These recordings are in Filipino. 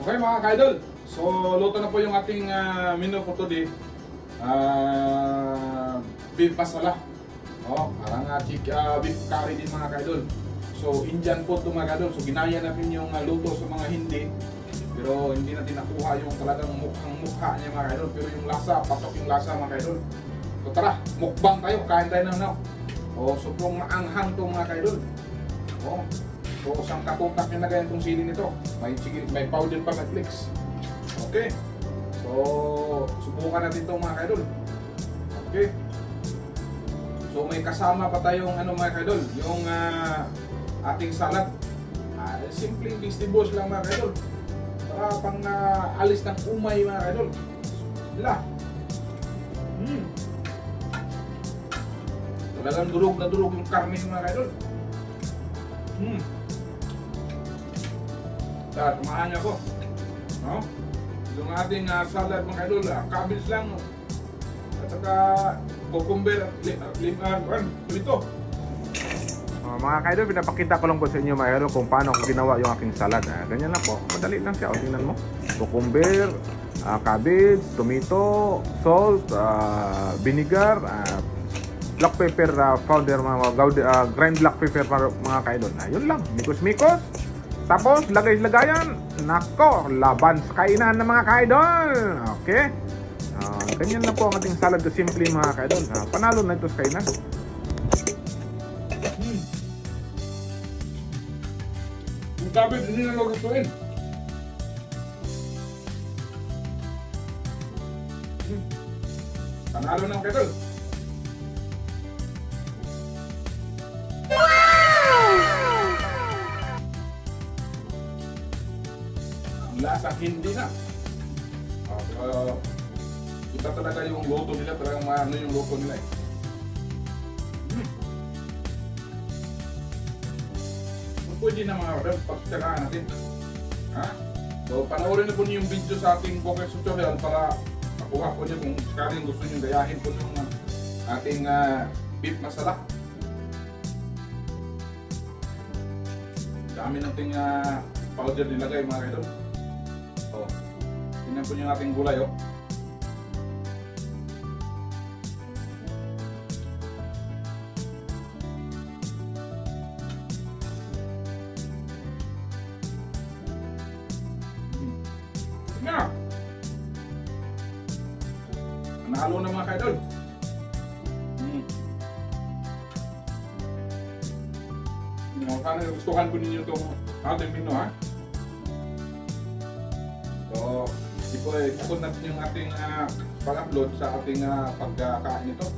Okay mga ka-idol, so luto na po yung ating menu for today. Beef masala. Parang beef curry din mga ka-idol. So Indian food to mga ka-idol. So ginaya natin yung luto sa mga hindi. Pero hindi natin nakuha yung talagang mukhang mukha niya mga ka-idol. Pero yung lasa, patok yung lasa mga ka-idol. So tara, mukbang tayo, kain tayo na. Sobrang maanghang to mga ka-idol. So, isang katutak yung nagayan itong sili nito. May powder pa Netflix. Okay. So, subukan natin ito mga kaidol. Okay. So, may kasama pa tayong mga kaidol. Yung ating salad. Simpleng vegetables lang mga kaidol. Para pang alis ng umay mga kaidol. Sila. Talagang durog na durog yung karne mga kaidol. Tumahan niya ko. Yung ating salad mga idol, cabbage lang. At saka cucumber at ito. Mga kaidol, pinapakita ko lang po sa inyo mga kaidol kung paano ko ginawa yung aking salad. Ganyan na po, madali lang siya. Tingnan mo. Cucumber, cabbage, tomato, salt, vinegar, black pepper powder, grind black pepper mga kaidol. Yun lang, mikos-mikos. Tapos, lagay-lagayan. Nako, laban sa kainan ng mga kaidol. Okay? Ganyan na po ang ating salad na simple mga kaidol. Panalo na ito sa kainan. Yung cabbage, hindi na lutuin. Panalo na mga kaidol. Lasa hindi na. Kita talaga yung luto nila, talagang maano yung luto nila Pwede na mga order, pagtsagaan natin. So panoorin na po niyo yung video sa ating Poker Tutorial para makuha po niyo kung sakaling gusto niyo gayahin po yung ating beef masala. Dami nating powder nilagay mga kaidol. Tingnan po yung ating gulay Tingnan! Nanalo na mga kaidol. Sana gustuhan po ninyo itong ating menu So, ikot natin yung ating pag-upload sa ating pagkakain nito.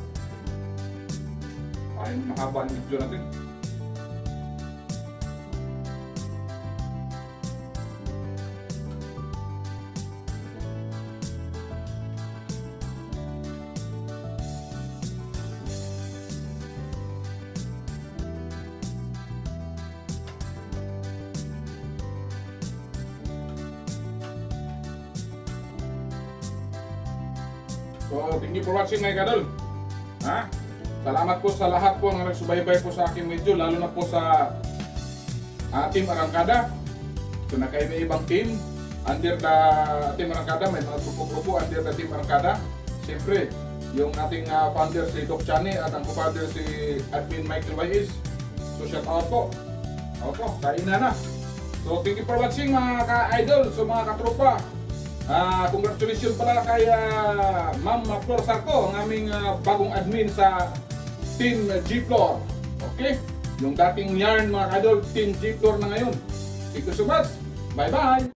Ay, mahaba ang video natin. So, thank you for watching mga kadol. Salamat po sa lahat po na nagsubaybay po sa aking video, lalo na po sa Team Arangkada. So, may ibang team under the Team Arangkada, may mga grupo-grupo under the Team Arangkada. Siyempre, yung ating founder si Doc Chani at ang co-founder si Admin Michael Bayes. So, shout out po. Kainan na. So, thank you for watching mga ka-idol, so mga katropa. Congratulations pala kay Ma'am Flor Sarko, ang aming bagong admin sa Team G-Floor. Okay? Yung dating yarn mga kadol, Team G-Floor na ngayon. Thank you so much. Bye-bye!